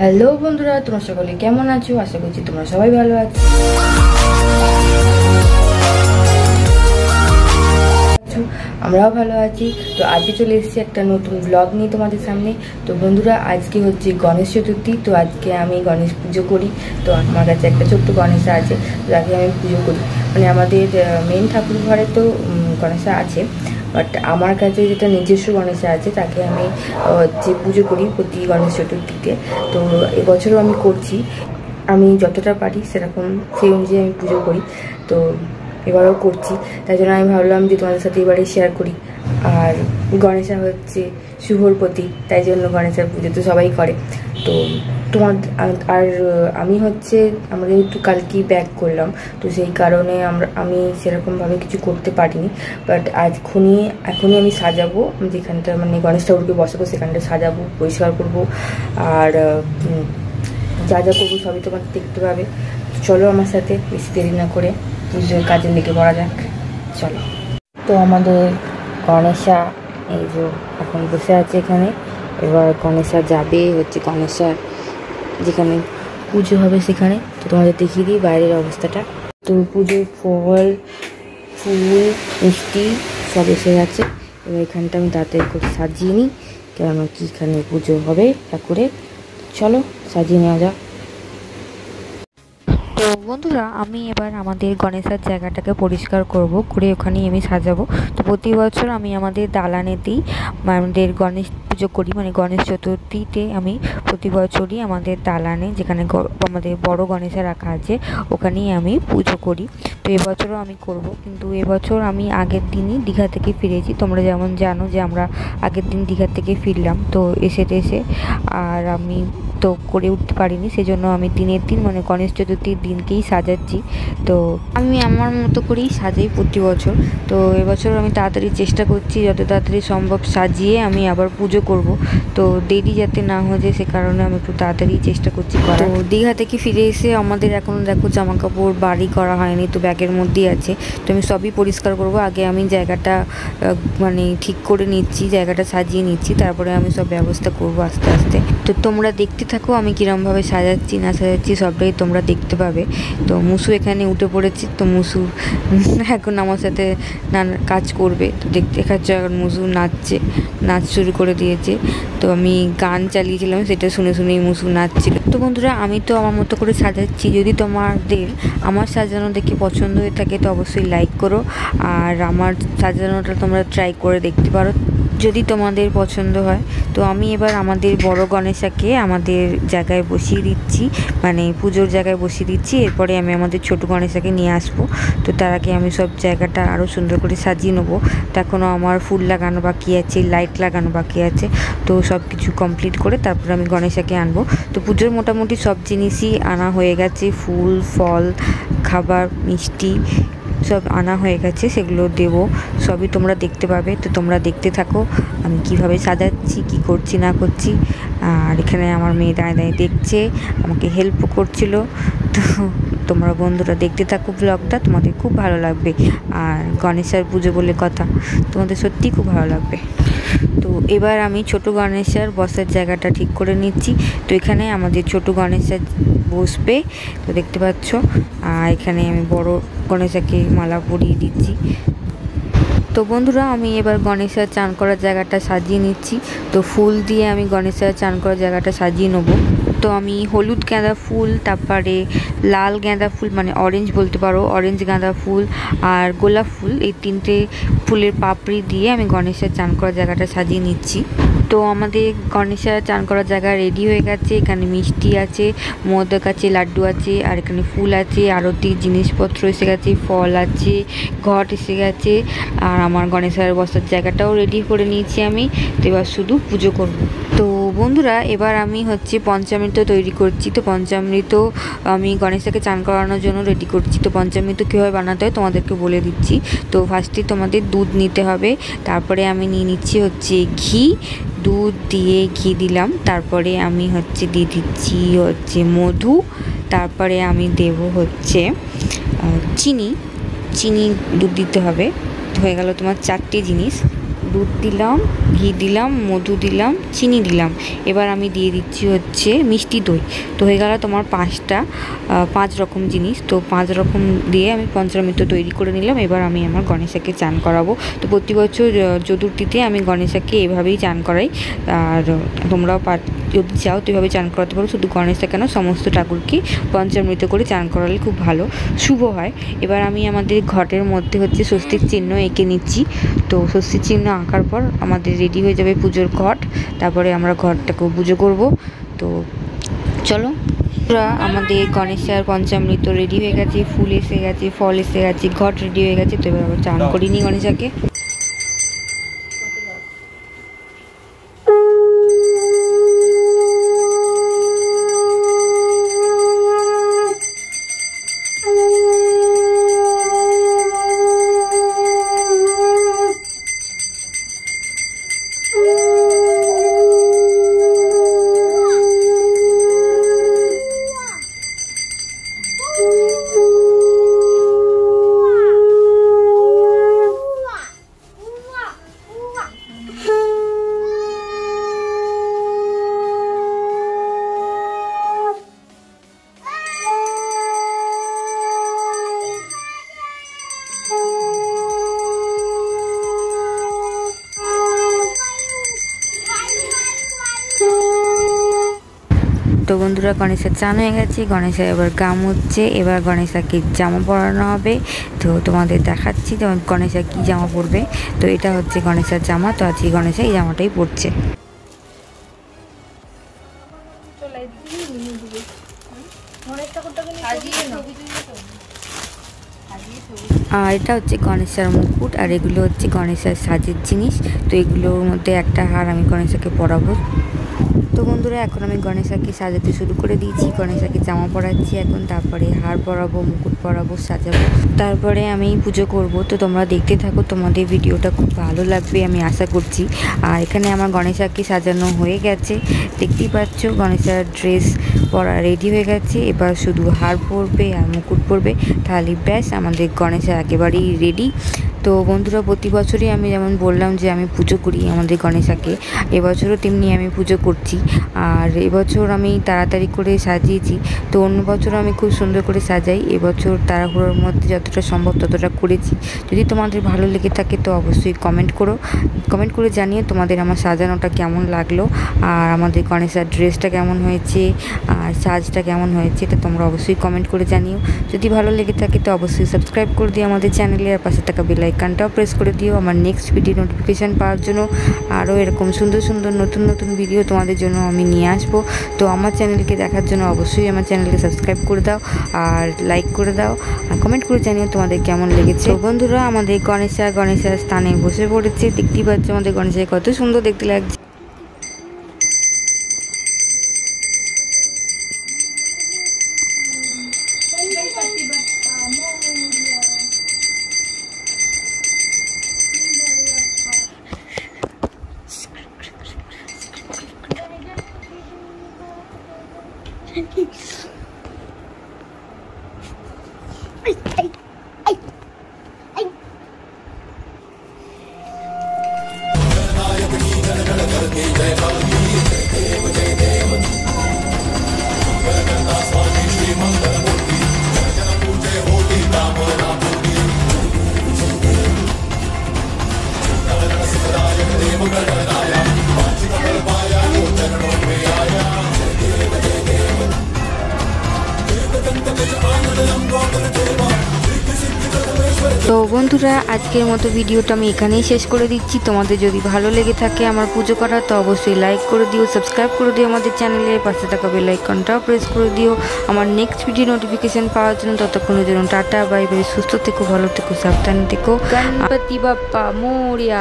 Hello বন্ধুরা, তোমরা সকলে কেমন আছো? আশা করছি তোমরা সবাই ভালো আছো। আমরাও ভালো আছি। তো আজকে চলে এসেছি একটা নতুন ব্লগ নিয়ে তোমাদের সামনে। তো বন্ধুরা, আজকে হচ্ছে গণেশ চতুর্থী। তো আজকে আমি গণেশ পুজো করি। তো আমার কাছে একটা ছোট্ট গণেশা আছে, তো তাকে আমি পুজো করি। মানে আমাদের মেন ঠাকুর ঘরে তো গণেশা আছে, বাট আমার কাছে যেটা নিজস্ব গণেশা আছে তাকে আমি হচ্ছে পুজো করি প্রতি গণেশ চতুর্থীতে। তো এবছরও আমি করছি, আমি যতটা পারি সেরকম সেই অনুযায়ী আমি পুজো করি। তো এবারেও করছি, তাই জন্য আমি ভাবলাম যে তোমাদের সাথে এবারে শেয়ার করি। আর গণেশা হচ্ছে শুভর প্রতীক, তাই জন্য গণেশের পুজো তো সবাই করে। তো তোমার আর আমি হচ্ছে আমাদের একটু কালকেই ব্যাক করলাম, তো সেই কারণে আমি সেরকমভাবে কিছু করতে পারিনি। বাট এখনই আমি সাজাবো, যেখানটা মানে গণেশ ঠাকুরকে বসাবো সেখানটা সাজাবো, পরিষ্কার করবো, আর যা যা করবো সবই তোমার দেখতে পাবে। চলো আমার সাথে, বেশি দেরি না করে পুজোর কাজে লেগে পড়া যাক, চলো। তো আমাদের গণেশা এই যে এখন বসে আছে এখানে। এবার গণেশা যাবে হচ্ছে গণেশার যেখানে পুজো হবে সেখানে। তো তোমাদের দেখিয়ে দিই বাইরের অবস্থাটা। তো পুজোর ফল, ফুল, মিষ্টি সব এসে গেছে। এবার এখানটা আমি তাড়াতাড়ি করে সাজিয়ে নিই, কেননা কি এখানে পুজো হবে ঠাকুরের। চলো সাজিয়ে নেওয়া যাক। তো বন্ধুরা, আমি এবার আমাদের গণেশের জায়গাটাকে পরিষ্কার করে ওখানেই আমি সাজাবো। তো প্রতি বছর আমি আমাদের দালানেতেই আমাদের গণেশ পুজো করি, মানে গণেশ চতুর্থীতে আমি প্রতি বছরই আমাদের দালানে যেখানে আমাদের বড় গণেশা রাখা আছে ওখানেই আমি পুজো করি। তো এবছরও আমি করব, কিন্তু এবছর আমি আগের দিনই দীঘা থেকে ফিরেছি। তোমরা যেমন জানো যে আমরা আগের দিন দীঘা থেকে ফিরলাম, তো এসে আর আমি তো করে উঠতে পারিনি, সেজন্য আমি দিনের দিন মানে গণেশ চতুর্থীর দিনকেই সাজাচ্ছি। তো আমি আমার মতো করেই সাজাই প্রতি বছর। তো এবছর আমি তাড়াতাড়ি চেষ্টা করছি যত তাড়াতাড়ি সম্ভব সাজিয়ে আমি আবার পুজো করব। তো দেরি যাতে না হয়ে যায় সে কারণে আমি একটু তাড়াতাড়ি চেষ্টা করছি। তো দীঘা থেকে ফিরে এসে আমাদের এখনও দেখো জামা কাপড় বাড়ি করা হয়নি, তো ব্যাগের মধ্যেই আছে। তো আমি সবই পরিষ্কার করব। আগে আমি জায়গাটা মানে ঠিক করে নিচ্ছি, জায়গাটা সাজিয়ে নিচ্ছি, তারপরে আমি সব ব্যবস্থা করব আস্তে আস্তে। তো তোমরা দেখতে থাকো আমি কিরমভাবে সাজাচ্ছি না সাজাচ্ছি সবটাই তোমরা দেখতে পাবে। তো মুসু এখানে উঠে পড়েছি। তো মুসু এখন আমার সাথে কাজ করবে। তো দেখতে খাচ্ছ এখন মুসু নাচ শুরু করে দিয়েছে। তো আমি গান চালিয়েছিলাম, সেটা শুনে শুনেই মুসু নাচছিল। তো বন্ধুরা, আমি তো আমার মতো করে সাজাচ্ছি। যদি তোমাদের আমার সাজানো দেখে পছন্দ হয়ে থাকে তো অবশ্যই লাইক করো, আর আমার সাজানোটা তোমরা ট্রাই করে দেখতে পারো যদি তোমাদের পছন্দ হয়। তো আমি এবার আমাদের বড় গণেশাকে আমাদের জায়গায় বসিয়ে দিচ্ছি, মানে পুজোর জায়গায় বসিয়ে দিচ্ছি। এরপরে আমি আমাদের ছোট গণেশাকে নিয়ে আসবো। তো তার আগে আমি সব জায়গাটা আরও সুন্দর করে সাজিয়ে নেবো। তো এখনও আমার ফুল লাগানো বাকি আছে, লাইট লাগানো বাকি আছে। তো সব কিছু কমপ্লিট করে তারপরে আমি গণেশাকে আনবো। তো পুজোর মোটামুটি সব জিনিসই আনা হয়ে গেছে, ফুল, ফল, খাবার, মিষ্টি সব আনা হয়ে গেছে, সেগুলো দেবো। সবই তোমরা দেখতে পাবে। তো তোমরা দেখতে থাকো আমি কিভাবে সাজাচ্ছি, কি করছি না করছি। আর এখানে আমার মেয়ে দাঁড়িয়ে দেখছে, আমাকে হেল্পও করছিল। তো তোমরা বন্ধুরা দেখতে থাকো ব্লগটা, তোমাদের খুব ভালো লাগবে। আর গণেশের পুজো বলে কথা, তোমাদের সত্যিই খুব ভালো লাগবে। তো এবার আমি ছোট গণেশের বসার জায়গাটা ঠিক করে নিচ্ছি। তো এখানে আমাদের ছোট গণেশের বসবে, তো দেখতে পাচ্ছ। আর এখানে আমি বড় গণেশাকে মালা পরিয়ে দিচ্ছি। তো বন্ধুরা, আমি এবার গণেশের চান করার জায়গাটা সাজিয়ে নিচ্ছি। তো ফুল দিয়ে আমি গণেশের চান করার জায়গাটা সাজিয়ে নেবো। তো আমি হলুদ গাঁদা ফুল, তারপরে লাল গাঁদা ফুল মানে অরেঞ্জ বলতে পারো, অরেঞ্জ গাঁদা ফুল আর গোলাপ ফুল, এই তিনটে ফুলের পাপড়ি দিয়ে আমি গণেশের চান করার জায়গাটা সাজিয়ে নিচ্ছি। তো আমাদের গণেশের চান করার জায়গা রেডি হয়ে গেছে। এখানে মিষ্টি আছে, মোদক আছে, লাড্ডু আছে, আর এখানে ফুল আছে, আরতির জিনিসপত্র এসে গেছে, ফল আছে, ঘট এসে গেছে, আর আমার গণেশের বসার জায়গাটাও রেডি করে নিয়েছি আমি। তো এবার শুধু পুজো করব। তো বন্ধুরা, এবার আমি হচ্ছে পঞ্চামৃত তৈরি করছি। তো পঞ্চামৃত আমি গণেশকে চান করানোর জন্য রেডি করছি। তো পঞ্চামৃত কীভাবে বানাতে হয় তোমাদেরকে বলে দিচ্ছি। তো ফার্স্টে তোমাদের দুধ নিতে হবে, তারপরে আমি নিয়ে নিচ্ছি হচ্ছে ঘি। দুধ দিয়ে ঘি দিলাম, তারপরে আমি হচ্ছে দিয়ে দিচ্ছি হচ্ছে মধু, তারপরে আমি দেব হচ্ছে চিনি। দুধ দিতে হবে। হয়ে গেল তোমার 4টে জিনিস। দুধ দিলাম, ঘি দিলাম, মধু দিলাম, চিনি দিলাম। এবার আমি দিয়ে দিচ্ছি হচ্ছে মিষ্টি দই। তো হয়ে গেল তোমার 5 রকম জিনিস। তো 5 রকম দিয়ে আমি পঞ্চামৃত তৈরি করে নিলাম। এবার আমি আমার গণেশাকে চান করাবো। তো প্রতি বছর চতুর্থীতে আমি গণেশাকে এভাবেই চান করাই। আর তোমরাও যদি চাও তো এভাবে চান করাতে পারো। শুধু গণেশা কেন, সমস্ত ঠাকুরকে পঞ্চামৃত করে চান করালে খুব ভালো, শুভ হয়। এবার আমি আমাদের ঘটের মধ্যে হচ্ছে স্বস্তিক চিহ্ন এঁকে নিচ্ছি। তো স্বস্তিক চিহ্ন আঁকার পর আমাদের রেডি হয়ে যাবে পুজোর ঘট। তারপরে আমরা ঘরটাকেও পুজো করব। তো চলো, আমাদের গণেশার পঞ্চামৃত রেডি হয়ে গেছে, ফুল এসে গেছে, ফল এসে গেছে, ঘট রেডি হয়ে গেছে। তো এবার আবার চান করিনি গণেশাকে। তো বন্ধুরা, গণেশের চান হয়ে গেছে, গণেশা এবার গাম হচ্ছে। এবার গণেশাকে জামা পরানো হবে। তো তোমাদের দেখাচ্ছি যেমন গণেশা কী জামা পরবে। তো এটা হচ্ছে গণেশার জামা। তো আজকে গণেশা এই জামাটাই পরছে। আর এটা হচ্ছে গণেশার মুকুট, আর এগুলো হচ্ছে গণেশার সাজের জিনিস। তো এগুলোর মধ্যে একটা হার আমি গণেশাকে পরাবো। তো বন্ধুরা, এখন আমি গণেশাকে সাজাতে শুরু করে দিয়েছি। গণেশাকে জামা পরাচ্ছি এখন, তারপরে হার পরাবো, মুকুট পরাবো, সাজাবো, তারপরে আমি পুজো করব। তো তোমরা দেখতে থাকো, তোমাদের ভিডিওটা খুব ভালো লাগবে আমি আশা করছি। আর এখানে আমার গণেশাকে সাজানো হয়ে গেছে, দেখতেই পাচ্ছ। গণেশার ড্রেস পরা রেডি হয়ে গেছে। এবার শুধু হার পরবে আর মুকুট পরবে, তাহলে ব্যাস আমাদের গণেশা একেবারেই রেডি। তো বন্ধুরা, প্রতি বছরই আমি যেমন বললাম যে আমি পুজো করি আমাদের গণেশাকে, এবছরও তেমনি আমি পুজো করছি। আর এবছর আমি তাড়াতাড়ি করে সাজিয়েছি। তো অন্য বছর আমি খুব সুন্দর করে সাজাই, এবছর তাড়াহুড়োর মধ্যে যতটা সম্ভব ততটা করেছি। যদি তোমাদের ভালো লেগে থাকে তো অবশ্যই কমেন্ট করে জানিও তোমাদের আমার সাজানোটা কেমন লাগলো, আর আমাদের গণেশার ড্রেসটা কেমন হয়েছে, আর সাজটা কেমন হয়েছে। তো তোমরা অবশ্যই কমেন্ট করে জানিও। যদি ভালো লেগে থাকে তো অবশ্যই সাবস্ক্রাইব করে দিও আমাদের চ্যানেলে, আর পাশে থাকা বেল আইকনটাও প্রেস করে দিও আমার নেক্সট ভিডিও নোটিফিকেশান পাওয়ার জন্য। আরও এরকম সুন্দর সুন্দর নতুন ভিডিও তোমাদের জন্য আমি নিয়ে আসবো। তো আমার চ্যানেলকে দেখার জন্য অবশ্যই আমার চ্যানেলকে সাবস্ক্রাইব করে দাও, আর লাইক করে দাও, আর কমেন্ট করে জানিও তোমাদের কেমন লেগেছে। তো বন্ধুরা, আমাদের গণেশার স্থানে বসে পড়েছে। দেখতেই পাচ্ছ আমাদের গণেশাকে কত সুন্দর দেখতে লাগছে। তো বন্ধুরা, আজকের মতো ভিডিওটা আমি এখানেই শেষ করে দিচ্ছি। তোমাদের যদি ভালো লেগে থাকে আমার পুজো করা তো অবশ্যই লাইক করে দিও, সাবস্ক্রাইব করে দিও আমাদের চ্যানেলের, পাশে থাকা বেল আইকনটাও প্রেস করে দিও আমার নেক্সট ভিডিও নোটিফিকেশান পাওয়ার জন্য। ততক্ষণের জন্য টাটা, বাই বাই, সুস্থ থেকো, ভালো থেকো, সাবধানে থেকো। গণপতি বাপ্পা মোরিয়া।